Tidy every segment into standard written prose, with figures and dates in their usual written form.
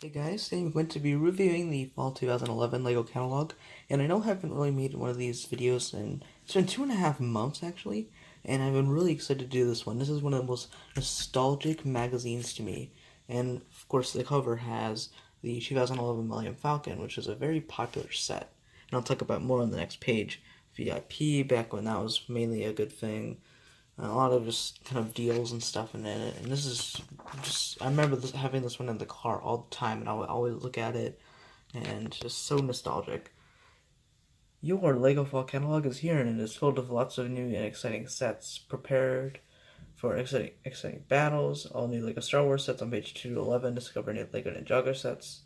Hey guys, today I'm going to be reviewing the Fall 2011 LEGO catalog, and I know I haven't really made one of these videos in, it's been 2.5 months actually, and I've been really excited to do this one. This is one of the most nostalgic magazines to me, and of course the cover has the 2011 Millennium Falcon, which is a very popular set, and I'll talk about more on the next page. VIP, back when that was mainly a good thing, a lot of just kind of deals and stuff in it. And this is just, I remember having this one in the car all the time, and I would always look at it, and just so nostalgic. Your LEGO Fall catalog is here, and it is filled with lots of new and exciting sets prepared for exciting battles. All new LEGO Star Wars sets on page 2 to 11. Discover new LEGO Ninjago sets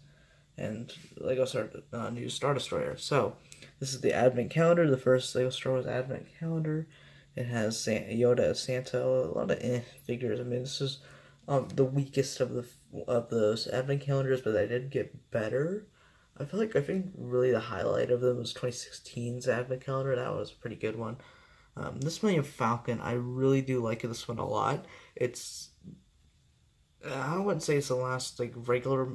and new Stardestroyer. So, this is the Advent calendar, the first LEGO Star Wars Advent calendar. It has Yoda as Santa, a lot of figures. I mean, this is the weakest of those Advent calendars, but they did get better. I think really the highlight of them was 2016's Advent calendar. That was a pretty good one. This Millennium Falcon, I really do like this one a lot. It's I wouldn't say it's the last regular.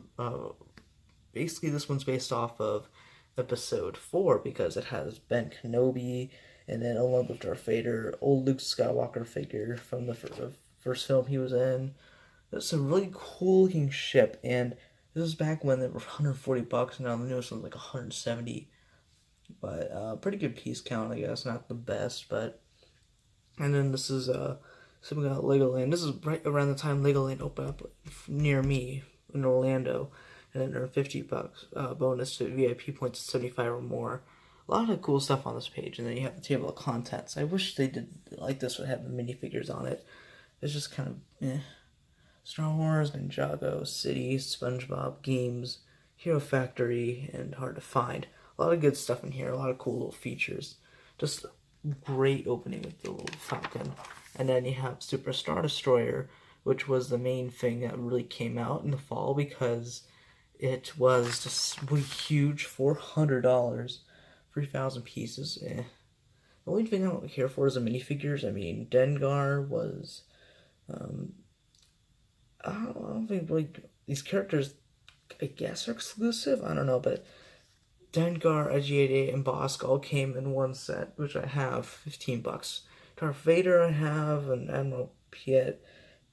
Basically, this one's based off of Episode 4 because it has Ben Kenobi, and then along with Darth Vader, old Luke Skywalker figure from the first film he was in. It's a really cool looking ship, and this is back when they were $140. Now the newest one's like 170, but pretty good piece count, I guess. Not the best, but. And then this is something about Legoland. This is right around the time Legoland opened up near me in Orlando, and then earned $50 bonus to VIP points at 75 or more. A lot of cool stuff on this page, and then you have the table of contents. I wish they did like this would have the minifigures on it. It's just kind of Star Wars, Ninjago, City, SpongeBob, Games, Hero Factory, and Hard to Find. A lot of good stuff in here, a lot of cool little features. Just great opening with the little Falcon. And then you have Super Stardestroyer, which was the main thing that really came out in the fall because it was just really huge, $400. 3,000 pieces. The only thing I don't care for is the minifigures. I mean, Dengar was. I don't think these characters, I guess, are exclusive. I don't know, but Dengar, IG-88, and Bosk all came in one set, which I have, $15. Darth Vader I have, and Admiral Piet.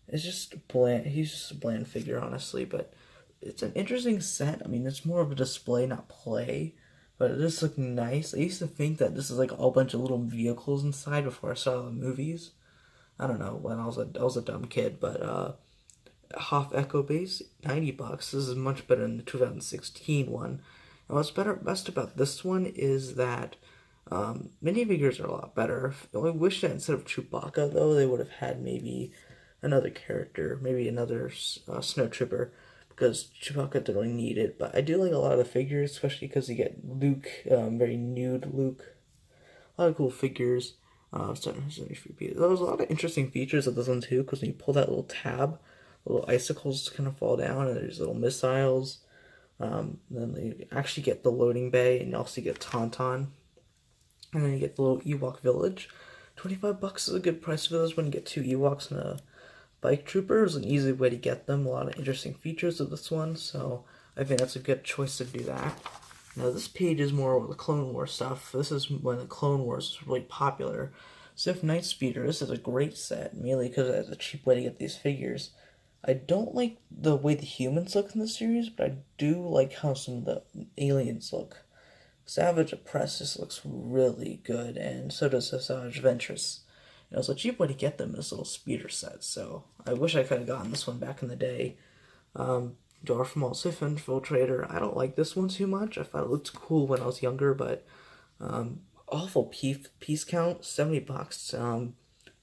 It's just bland. He's just a bland figure, honestly, but it's an interesting set. I mean, it's more of a display, not play. But it just looked nice. I used to think that this is like a whole bunch of little vehicles inside before I saw the movies. I don't know, when I was a dumb kid, but Hoth Echo Base, $90. This is much better than the 2016 one. And what's best about this one is that minifigures are a lot better. I wish that instead of Chewbacca, though, they would have had maybe another character, maybe another Snow Trooper, because Chewbacca didn't really need it. But I do like a lot of the figures, especially because you get Luke, very nude Luke. A lot of cool figures. There was a lot of interesting features of this one too, because when you pull that little tab, little icicles kind of fall down, and there's little missiles. Then you actually get the loading bay, and you also get Tauntaun. And then you get the little Ewok village. $25 is a good price for those when you get 2 Ewoks and a Bike Trooper. Is an easy way to get them. A lot of interesting features of this one, so I think that's a good choice to do that. Now this page is more of the Clone Wars stuff. This is when the Clone Wars was really popular. Sith Night Speeder, this is a great set, mainly because it's a cheap way to get these figures. I don't like the way the humans look in the series, but I do like how some of the aliens look. Savage Apprentice looks really good, and so does Savage Ventress. It was a cheap way to get them in this little speeder set, so I wish I could have gotten this one back in the day. Darth Maul Sith Infiltrator, I don't like this one too much. I thought it looked cool when I was younger, but awful piece count, $70.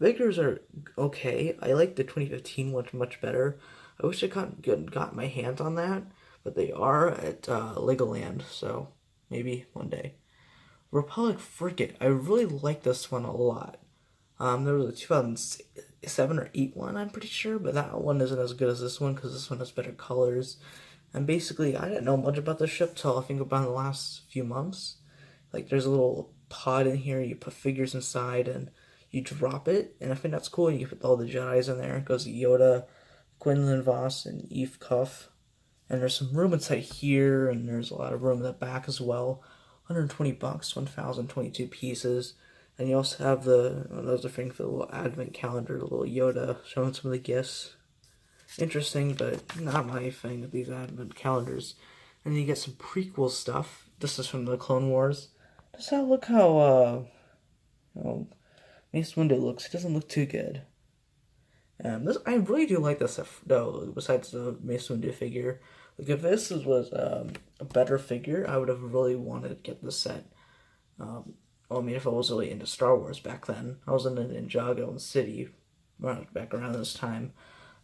Figures are okay. I like the 2015 one much better. I wish I got my hands on that, but they are at Legoland, so maybe one day. Republic Frigate, I really like this one a lot. There was a 2007 or 8 one, I'm pretty sure, but that one isn't as good as this one because this one has better colors. And basically, I didn't know much about the ship till I think about the last few months. Like, there's a little pod in here, you put figures inside, and you drop it, and I think that's cool. You put all the Jedis in there. It goes Yoda, Quinlan Voss, and Eve Cuff. And there's some room inside here, and there's a lot of room in the back as well. $120, 1,022 pieces. And you also have those are things for the little advent calendar, the little Yoda showing some of the gifts. Interesting, but not my thing with these advent calendars. And then you get some prequel stuff. This is from the Clone Wars. Does that look how Mace Windu looks? He doesn't look too good. I really do like this though. Besides the Mace Windu figure, like if this was a better figure, I would have really wanted to get this set. I mean, if I was really into Star Wars back then, I was into Ninjago and City back around this time.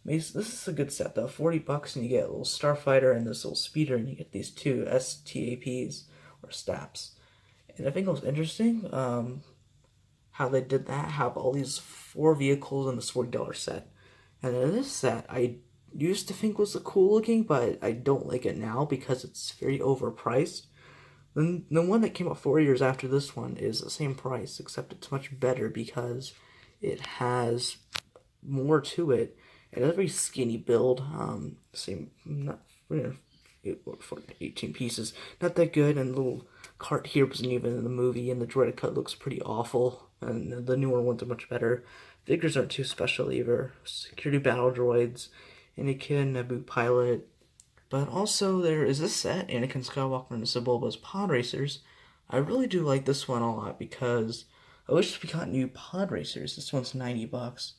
This is a good set though. $40, and you get a little starfighter and this little speeder, and you get these two STAPs or STAPs. And I think it was interesting how they did that. Have all these 4 vehicles in this $40 set, and in this set, I used to think was cool looking, but I don't like it now because it's very overpriced. The one that came out 4 years after this one is the same price, except it's much better because it has more to it. And it's a very skinny build. Not 18 pieces, not that good. And the little cart here wasn't even in the movie, and the droided cut looks pretty awful. And the newer ones are much better. Figures aren't too special either. Security battle droids, Anakin, Naboo pilot. But also there is this set, Anakin Skywalker and Sebulba's Pod Racers. I really do like this one a lot because I wish we got new Pod Racers. This one's $90.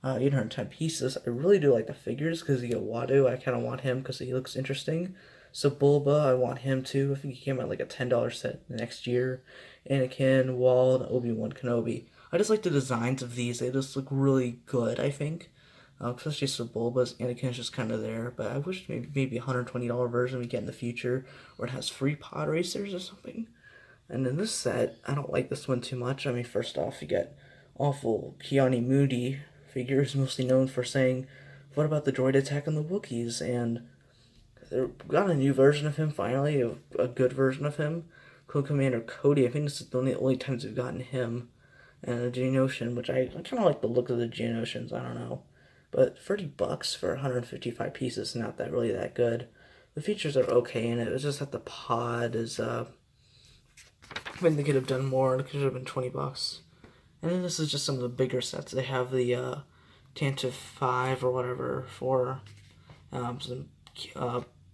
810 pieces. I really do like the figures because you get Wadu. I kind of want him because he looks interesting. Sebulba, I want him too. I think he came out like a $10 set next year. Anakin, Wald, Obi-Wan Kenobi. I just like the designs of these. They just look really good, I think. Especially Sebulba's. Anakin's just kind of there, but I wish maybe $120 version we get in the future, where it has free pod racers or something. And in this set, I don't like this one too much. I mean, first off, you get awful Keanu Moody figure, who's mostly known for saying, "What about the droid attacking the Wookiees?" And they got a new version of him finally, a good version of him. Clone Commander Cody. I think this is the only times we've gotten him. And the Geonosian, which I kind of like the look of the Geonosians. I don't know. But $30 for 155 pieces is not really that good. The features are okay in it. It's just that the pod is, I think they could have done more. It could have been $20. And then this is just some of the bigger sets. They have the Tantive 5 or whatever for some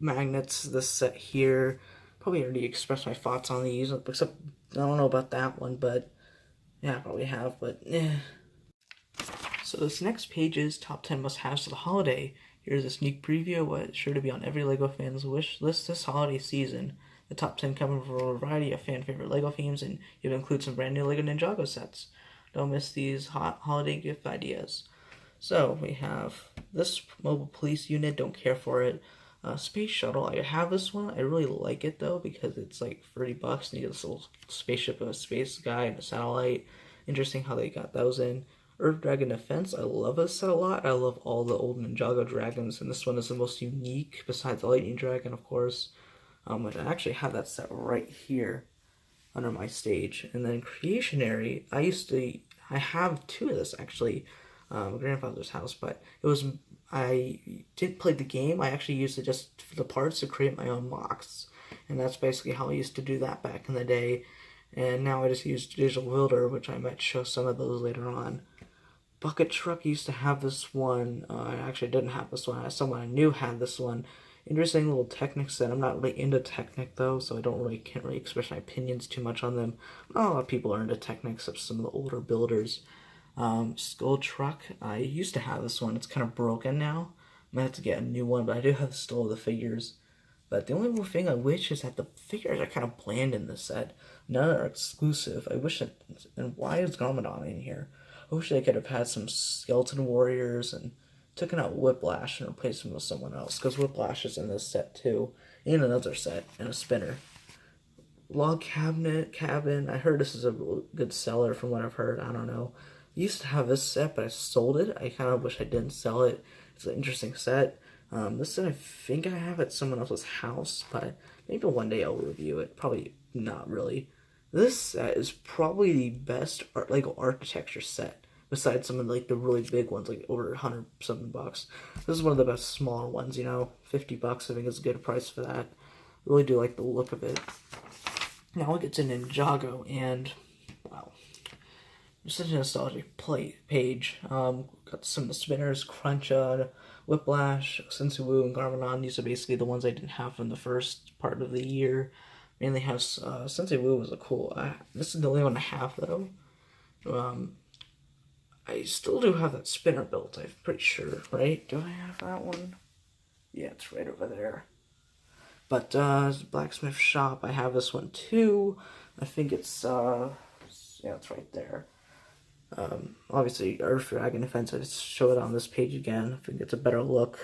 magnets. This set here, probably already expressed my thoughts on these, except I don't know about that one, but yeah, I probably have, but yeah. So this next page is Top 10 Must-Haves for the Holiday. Here's a sneak preview of what's sure to be on every LEGO fan's wish list this holiday season. The top 10 cover from a variety of fan-favorite LEGO themes, and even include some brand new LEGO Ninjago sets. Don't miss these hot holiday gift ideas. So we have this mobile police unit, don't care for it. Space Shuttle, I have this one. I really like it though because it's like $30 and you get this little spaceship of a space guy and a satellite. Interesting how they got those in. Earth Dragon Defense, I love this set a lot. I love all the old Ninjago dragons, and this one is the most unique besides the Lightning Dragon, of course. Which I actually have that set right here under my stage. And then Creationary, I have 2 of this actually, my grandfather's house, but I didn't play the game. I actually used it just for the parts to create my own mocks. And that's basically how I used to do that back in the day. And now I just use Digital Builder, which I might show some of those later on. Bucket Truck used to have this one. I actually didn't have this one. Someone I knew had this one. Interesting little Technic set. I'm not really into Technic though, so can't really express my opinions too much on them. Not a lot of people are into Technic, except some of the older builders. Skull Truck. I used to have this one. It's kind of broken now. I might have to get a new one, but I do have still the figures. But the only thing I wish is that the figures are kind of bland in this set. None are exclusive. I wish that. And why is Garmadon in here? I wish they could have had some Skeleton Warriors and taken out Whiplash and replaced him with someone else. Because Whiplash is in this set too. In another set. And a spinner. Log Cabin. I heard this is a good seller from what I've heard. I don't know. I used to have this set, but I sold it. I kind of wish I didn't sell it. It's an interesting set. This set I think I have at someone else's house, but maybe one day I'll review it. Probably not really. This set is probably the best LEGO architecture set besides some of like the really big ones, like over 100 something bucks. This is one of the best smaller ones, 50 bucks. I think is a good price for that. Really do like the look of it. Now we'll get to Ninjago, and wow, just such a nostalgic page. Got some of the spinners, Cruncha, Whiplash, Sensu and Garmanon. These are basically the ones I didn't have from the first part of the year. Mainly have Sensei Wu was a cool. This is the only one I have though. I still do have that spinner built. I'm pretty sure, right? Do I have that one? Yeah, it's right over there. But blacksmith shop, I have this one too. I think it's yeah, it's right there. Obviously, Earth Dragon Defense. I just show it on this page again. I think it's a better look.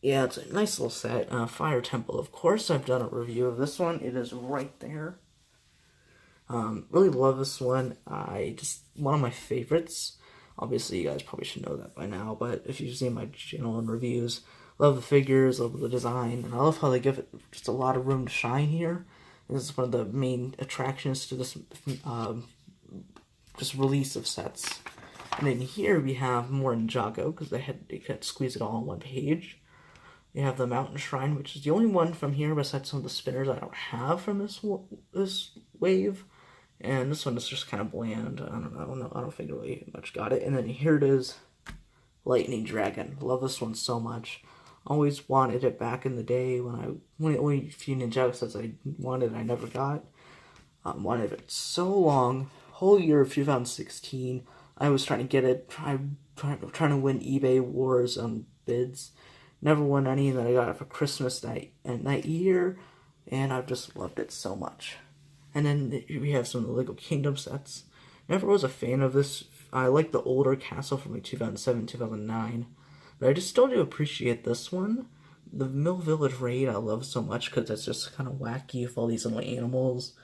Yeah, it's a nice little set. Fire Temple, of course, I've done a review of this one. It is right there. Really love this one. One of my favorites. Obviously, you guys probably should know that by now, but if you've seen my channel and reviews, love the figures, love the design, and I love how they give it just a lot of room to shine here. This is one of the main attractions to this just release of sets. And then here we have more Ninjago, because they could squeeze it all on one page. You have the Mountain Shrine, which is the only one from here besides some of the spinners I don't have from this wave. And this one is just kind of bland. I don't think really much got it. And then here it is, Lightning Dragon. Love this one so much. Always wanted it back in the day when only a few Ninjago sets I wanted I never got. Wanted it so long. Whole year of 2016, I was trying to get it. Trying to win eBay wars on bids. Never won any, and then I got it for Christmas that year, and I've just loved it so much. And then we have some of the Lego Kingdom sets. Never was a fan of this. I like the older castle from like 2007, 2009, but I just still do appreciate this one. The Mill Village Raid I love so much because it's just kind of wacky with all these little animals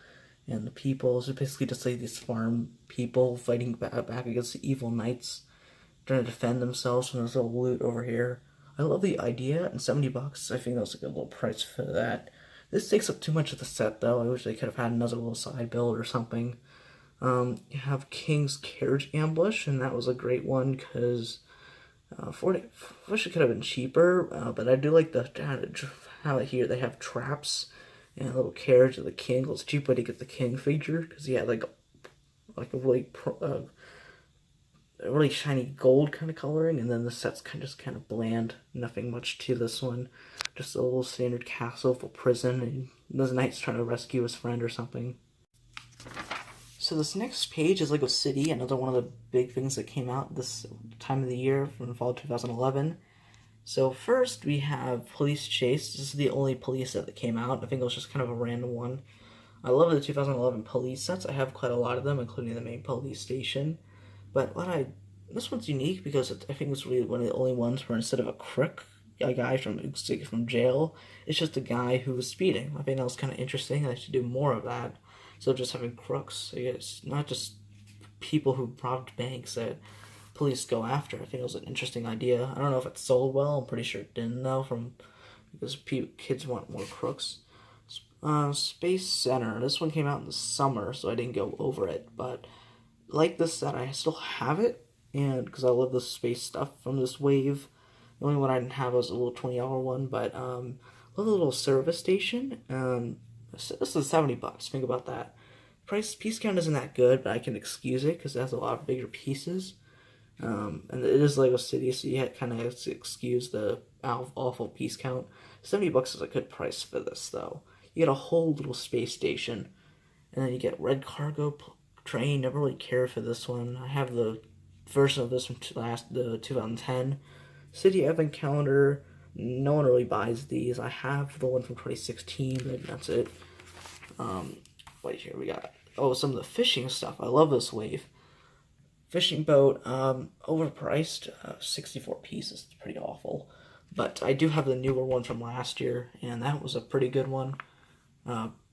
and the people. So basically just like these farm people fighting back against the evil knights, trying to defend themselves from this little loot over here. I love the idea, and 70 bucks, I think that was a good little price for that. This takes up too much of the set, though. I wish they could have had another little side build or something. You have King's Carriage Ambush, and that was a great one, because I wish it could have been cheaper, but I do like how here they have traps and a little carriage of the king. It was cheap way to get the king figure, because he had like a really shiny gold kind of coloring, and then the set's kind of bland. Nothing much to this one. Just a little standard castle for prison, and those knights trying to rescue his friend or something. So this next page is Lego City, another one of the big things that came out this time of the year from fall 2011. So first we have Police Chase. This is the only police set that came out. I think it was just kind of a random one. I love the 2011 police sets. I have quite a lot of them, including the main police station. But this one's unique because I think it's really one of the only ones where instead of a guy from jail, it's just a guy who was speeding. I think that was kind of interesting. I should do more of that. So just having crooks, it's not just people who robbed banks that police go after. I think it was an interesting idea. I don't know if it sold well. I'm pretty sure it didn't though, because kids want more crooks. Space Center. This one came out in the summer, so I didn't go over it, but like this set, I still have it, and because I love the space stuff from this wave. The only one I didn't have was a little $20 one, but love the little service station. This is 70 bucks. Think about that. Piece count isn't that good, but I can excuse it because it has a lot of bigger pieces. And it is Lego City, so you kind of have to excuse the awful piece count. 70 bucks is a good price for this, though. You get a whole little space station, and then you get red cargo train. Never really cared for this one. I have the version of this from the 2010 City Advent Calendar. No one really buys these. I have the one from 2016, but that's it. Wait, here we got some of the fishing stuff. I love this wave. Fishing boat, overpriced, 64 pieces. It's pretty awful. But I do have the newer one from last year, and that was a pretty good one.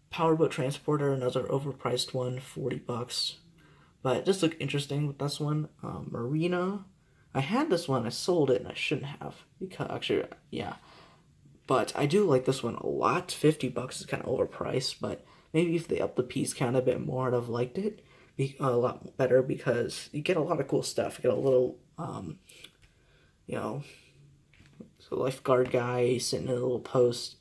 Powerboat Transporter, another overpriced one, 40 bucks. But it just looked interesting with this one. Marina, I had this one, I sold it, and I shouldn't have. Because, actually, yeah. But I do like this one a lot. 50 bucks is kind of overpriced, but maybe if they up the piece count a bit more, I'd have liked it. be a lot better because you get a lot of cool stuff. You get a little, you know, so lifeguard guy sitting in a little post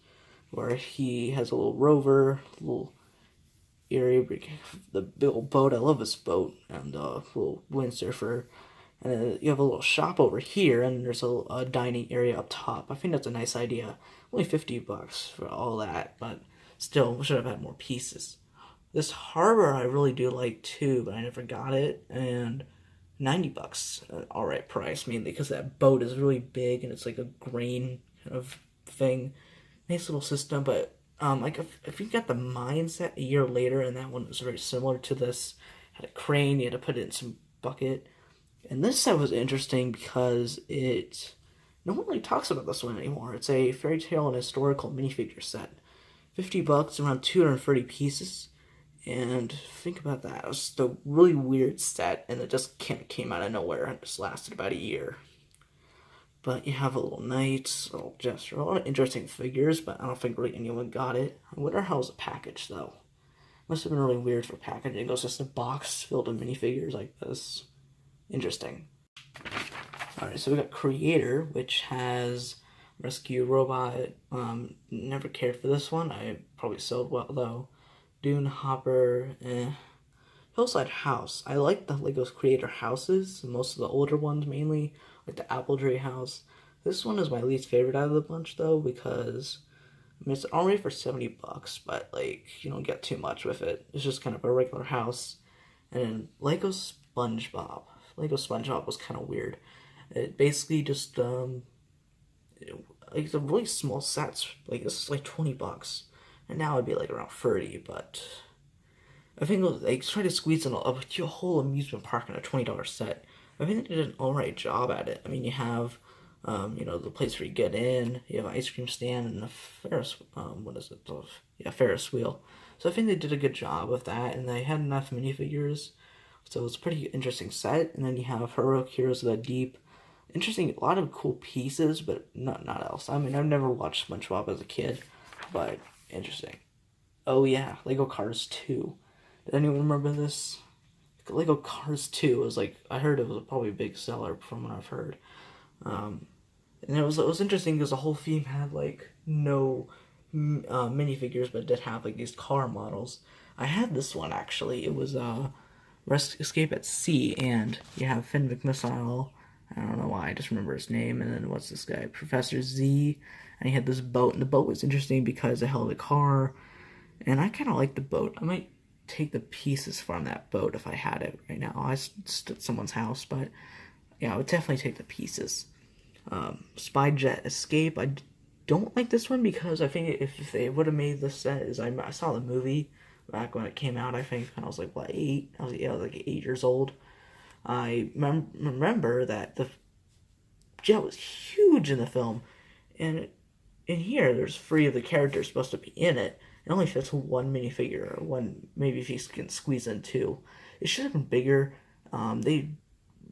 where he has a little rover, little area, the big old boat. I love this boat, and a little windsurfer. And then you have a little shop over here, and there's a dining area up top. I think that's a nice idea. Only $50 for all that, but still, we should have had more pieces. This harbor I really do like too, but I never got it. And $90, alright price, mainly because that boat is really big and it's like a grain kind of thing. Nice little system, but like if you got the mine set a year later, and that one was very similar to this, had a crane, you had to put it in some bucket. And this set was interesting because no one really talks about this one anymore. It's a fairy tale and historical minifigure set. $50, around 230 pieces. And think about that. It was just a really weird set, and it just came out of nowhere and just lasted about a year. But you have a little knight, a little jester, a lot of interesting figures, but I don't think really anyone got it. I wonder how it was a package, though. Must have been really weird for packaging. It was just a box filled with minifigures like this. Interesting. Alright, so we got Creator, which has Rescue Robot. Never cared for this one. I probably sold well, though. Dune Hopper, Hillside House. I like the Lego Creator houses, most of the older ones mainly, like the Apple Tree house. This one is my least favorite out of the bunch, though, because I mean, it's already for $70, but like you don't get too much with it. It's just kind of a regular house. And then Lego SpongeBob. Lego SpongeBob was kind of weird. It basically just it's a really small set. Like this is like $20. And now it'd be like around 30, but I think they try to squeeze in a whole amusement park in a $20 set. I think they did an alright job at it. I mean, you have, the place where you get in, you have an ice cream stand, and a Ferris, Ferris wheel. So I think they did a good job with that, and they had enough minifigures, so it's a pretty interesting set. And then you have Heroic Heroes of the Deep. Interesting, a lot of cool pieces, but not else. I mean, I've never watched SpongeBob as a kid, but interesting. Oh yeah, Lego Cars 2. Did anyone remember this? Lego Cars 2 was like, I heard it was probably a big seller from what I've heard. And it was interesting because the whole theme had like no minifigures, but it did have like these car models. I had this one actually. It was Escape at Sea, and you have Finn McMissile. I don't know why, I just remember his name. And then what's this guy? Professor Z. And he had this boat, and the boat was interesting because it held a car. And I kind of like the boat. I might take the pieces from that boat if I had it right now. I stood at someone's house, but yeah, I would definitely take the pieces. Spy Jet Escape. I don't like this one because I think if they would have made this set, I saw the movie back when it came out. I think I was like 8. I was like 8 years old. I remember that the jet was huge in the film, and in here there's 3 of the characters supposed to be in it. It only fits one minifigure, or one, maybe if you can squeeze in 2. It should have been bigger. They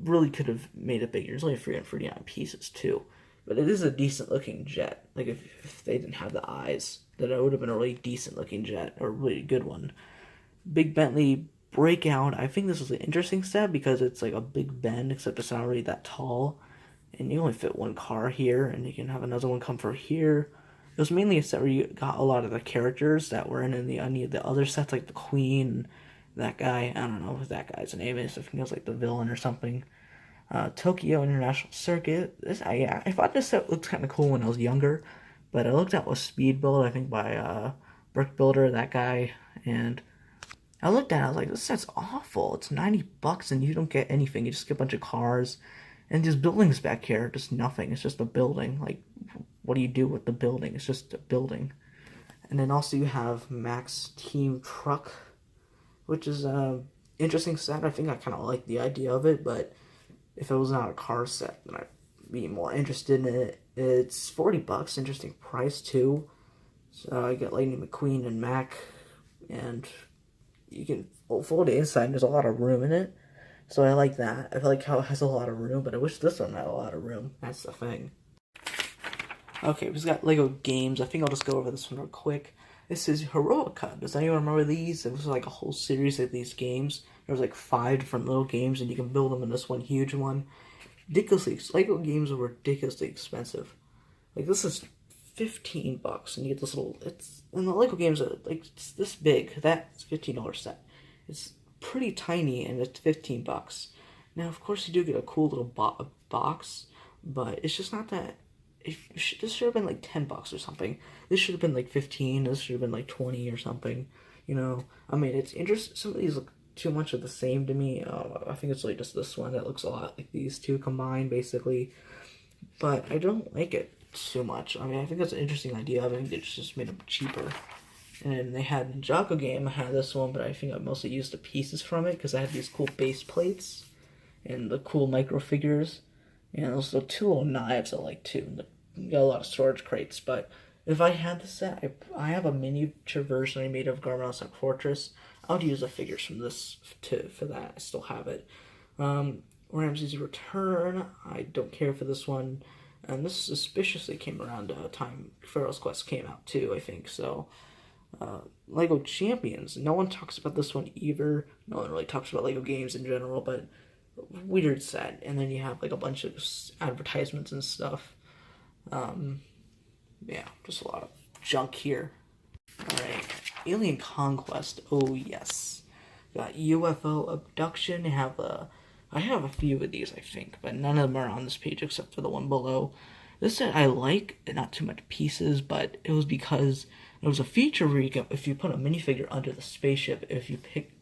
really could have made it bigger. There's only 339 pieces too, but it is a decent looking jet. Like if they didn't have the eyes, then it would have been a really decent looking jet, or a really good one. Big Bentley Breakout. I think this was an interesting set because it's like a big bend, except it's not really that tall, and you only fit one car here, and you can have another one come for here. It was mainly a set where you got a lot of the characters that were in any of the other sets, like the Queen, that guy. I don't know what that guy's name is. I think it was like the villain or something. Tokyo International Circuit. I thought this set looked kind of cool when I was younger, but I looked at was Speed Build, I think by Brick Builder, that guy, and I looked at it, I was like, this set's awful. It's $90 and you don't get anything. You just get a bunch of cars and there's buildings back here. Just nothing. It's just a building. Like, what do you do with the building? It's just a building. And then also you have Max Team Truck, which is an interesting set. I think I kind of like the idea of it, but if it was not a car set, then I'd be more interested in it. It's $40. Interesting price, too. So I get Lightning McQueen and Mac, and you can fold it inside, and there's a lot of room in it. So I like that. I like how it has a lot of room, but I wish this one had a lot of room. That's the thing. Okay, we've got Lego Games. I think I'll just go over this one real quick. This is Heroica. Does anyone remember these? It was like a whole series of these games. There was like 5 different little games, and you can build them in this one huge one. Ridiculously, Lego games were ridiculously expensive. Like this is $15, and you get this little. And the Lego games are like it's this big. That's $15 set. It's pretty tiny, and it's $15. Now, of course, you do get a cool little box, but it's just not that. This should have been like $10 or something. This should have been like 15. This should have been like 20 or something. You know, I mean, it's interesting. Some of these look too much of the same to me. I think it's like just this one that looks a lot like these two combined, basically. But I don't like it too much. I mean, I think that's an interesting idea. I think they just made them cheaper. And they had Ninjago game. I had this one, but I think I mostly used the pieces from it because I had these cool base plates and the cool micro figures. And those little 2 little knives I like too. Got a lot of storage crates, but if I had the set, I have a miniature version I made of Garmano's Fortress. I would use the figures from this for that. I still have it. Ramsey's Return. I don't care for this one. And this suspiciously came around time Pharaoh's Quest came out too, I think. So, Lego Champions. No one talks about this one either. No one really talks about Lego games in general, but weird set. And then you have like a bunch of advertisements and stuff. Yeah, just a lot of junk here. Alright, Alien Conquest. Oh yes. Got UFO Abduction. I have a few of these, I think, but none of them are on this page except for the one below. This set I like, not too much pieces, but it was because there was a feature where if you put a minifigure under the spaceship, if you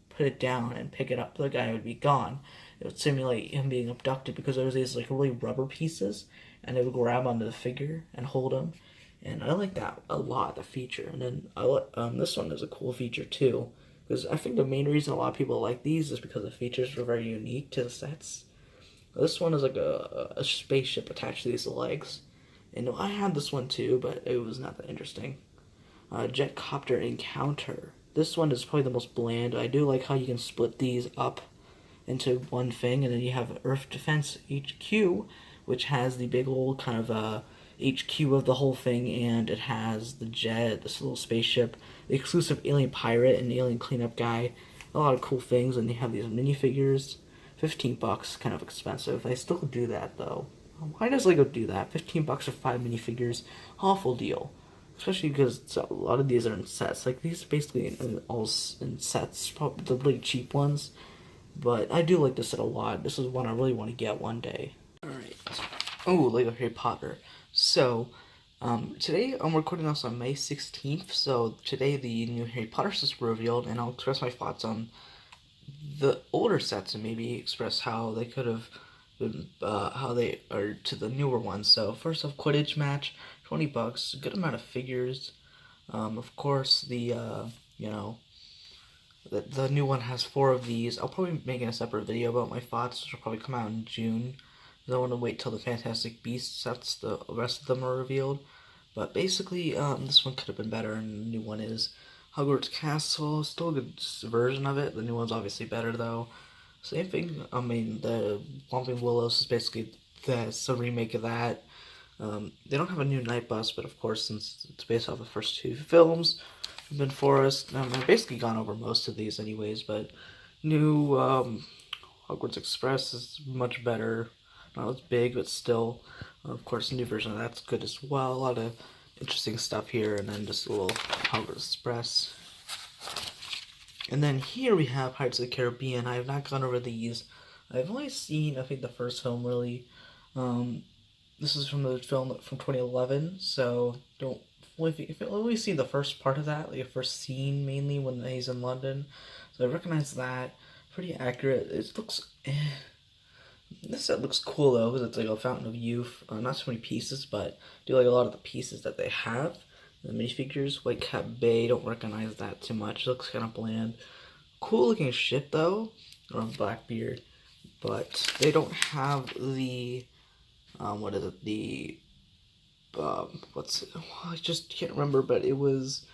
put it down and pick it up, the guy would be gone. It would simulate him being abducted because there was these like really rubber pieces, and it would grab onto the figure and hold him. And I like that a lot, the feature. And then this one is a cool feature too. Because I think the main reason a lot of people like these is because the features were very unique to the sets. This one is like a spaceship attached to these legs. And I had this one too, but it was not that interesting. Jetcopter Encounter. This one is probably the most bland. I do like how you can split these up into one thing. And then you have Earth Defense HQ, which has the big old kind of HQ of the whole thing, and it has the jet, this little spaceship, the exclusive alien pirate, and the alien cleanup guy. A lot of cool things, and they have these minifigures. $15, kind of expensive. They still do that though. Why does Lego do that? $15 for 5 minifigures, awful deal. Especially because a lot of these are in sets. Like these are basically all in sets, probably the really cheap ones. But I do like this set a lot. This is one I really want to get one day. Alright. Oh, Lego Harry Potter. So, today I'm recording this on May 16th, so today the new Harry Potter sets were revealed, and I'll express my thoughts on the older sets and maybe express how they could have been, how they are to the newer ones. So, first off, Quidditch Match, $20, a good amount of figures. Of course, the new one has 4 of these. I'll probably be making a separate video about my thoughts, which will probably come out in June. I want to wait till the Fantastic Beasts sets, the rest of them are revealed. But basically, this one could have been better, and the new one is Hogwarts Castle. Still a good version of it. The new one's obviously better, though. Same thing, I mean, the Whomping Willows is basically a remake of that. They don't have a new Night Bus, but of course, since it's based off the first 2 films, Forbidden Forest, I've basically gone over most of these anyways, but new Hogwarts Express is much better. Not as big, but still, of course, a new version of that's good as well. A lot of interesting stuff here, and then just a little Hogwarts Express. And then here we have Pirates of the Caribbean. I have not gone over these. I've only seen, I think, the first film, really. This is from the film from 2011, so if you only see the first part of that, like the first scene, mainly, when he's in London. So I recognize that. Pretty accurate. It looks This set looks cool though, because it's like a Fountain of Youth. Not so many pieces, but I do like a lot of the pieces that they have. The minifigures, Whitecap Bay, don't recognize that too much. It looks kind of bland. Cool looking ship though, or Blackbeard, but they don't have the what is it? The what's it? Well, I just can't remember, but it was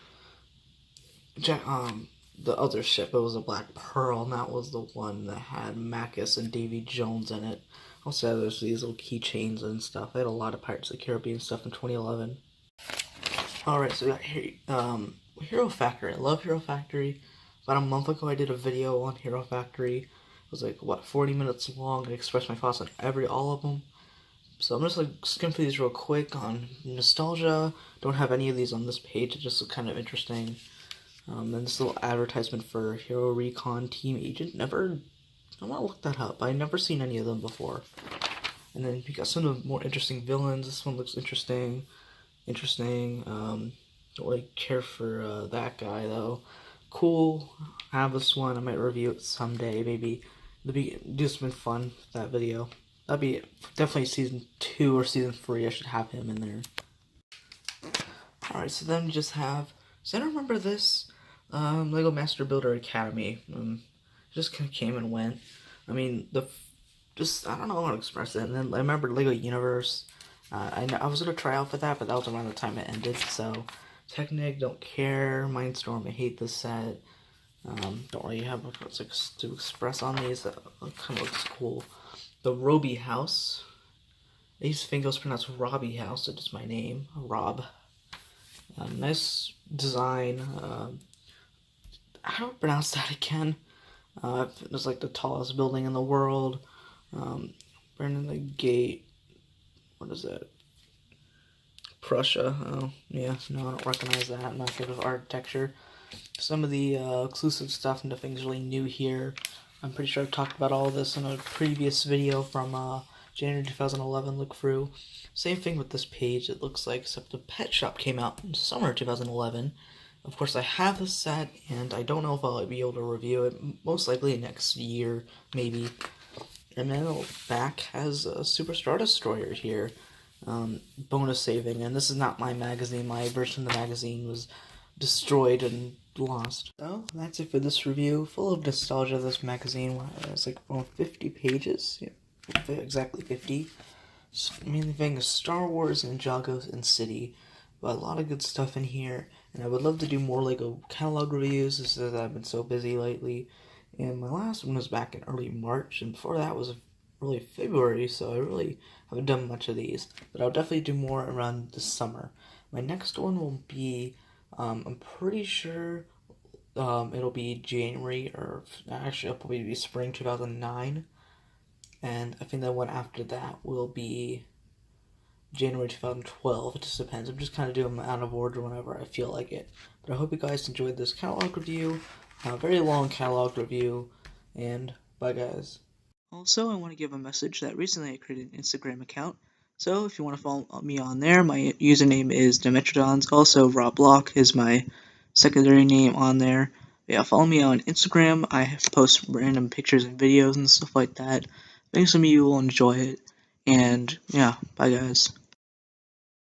the other ship. It was a Black Pearl, and that was the one that had Macus and Davy Jones in it. Also, there's these little keychains and stuff. I had a lot of Pirates of the Caribbean stuff in 2011. Alright, so we got Hero Factory. I love Hero Factory. About a month ago, I did a video on Hero Factory. It was like, what, 40 minutes long. I expressed my thoughts on all of them. So I'm just like skim through these real quick on nostalgia. Don't have any of these on this page. It just look kind of interesting. And this little advertisement for Hero Recon Team Agent. I want to look that up. I've never seen any of them before. And then we got some of the more interesting villains. This one looks interesting. Don't really care for that guy though. Cool. I have this one. I might review it someday. Maybe just been fun, that video. That'd be definitely season 2 or season 3. I should have him in there. Alright, so then we just have. Does anyone remember this? Lego Masterbuilder Academy. Just kind of came and went. I mean, I don't know how to express it. And then I remember Lego Universe. I was gonna try out for that, but that was around the time it ended. So, Technic, don't care. Mindstorm, I hate this set. Don't really have much to express on these. That kind of looks cool. The Roby House. I used to think it was pronounced Robbie House. It's just my name, Rob. Nice design. How do I pronounce that again? It was like the tallest building in the world. Burning the Gate. What is that? Prussia. Oh, yeah. No, I don't recognize that. I'm not good with architecture. Some of the exclusive stuff and nothing's really new here. I'm pretty sure I've talked about all of this in a previous video from January 2011 look through. Same thing with this page, it looks like, except the Pet Shop came out in summer 2011. Of course, I have this set, and I don't know if I'll be able to review it. Most likely next year, maybe. And then the back has a Super Stardestroyer here. Bonus saving, and this is not my magazine. My version of the magazine was destroyed and lost. So that's it for this review. Full of nostalgia. This magazine. It's like 50 pages. Yeah, exactly 50. Mainly thing is Star Wars, Ninjago, and City. But a lot of good stuff in here, and I would love to do more Lego catalog reviews. This is I've been so busy lately, and my last one was back in early March, and before that was early February. So I really haven't done much of these, but I'll definitely do more around the summer. My next one will be. I'm pretty sure it'll be January, or actually it'll probably be spring 2009. And I think the one after that will be January 2012. It just depends. I'm just kind of doing them out of order whenever I feel like it. But I hope you guys enjoyed this catalog review. Very long catalog review. And bye, guys. Also, I want to give a message that recently I created an Instagram account. So if you want to follow me on there, my username is Dimetrodons. Also, Rob Block is my secondary name on there. Yeah, follow me on Instagram. I post random pictures and videos and stuff like that. I think some of you will enjoy it. And yeah, bye guys.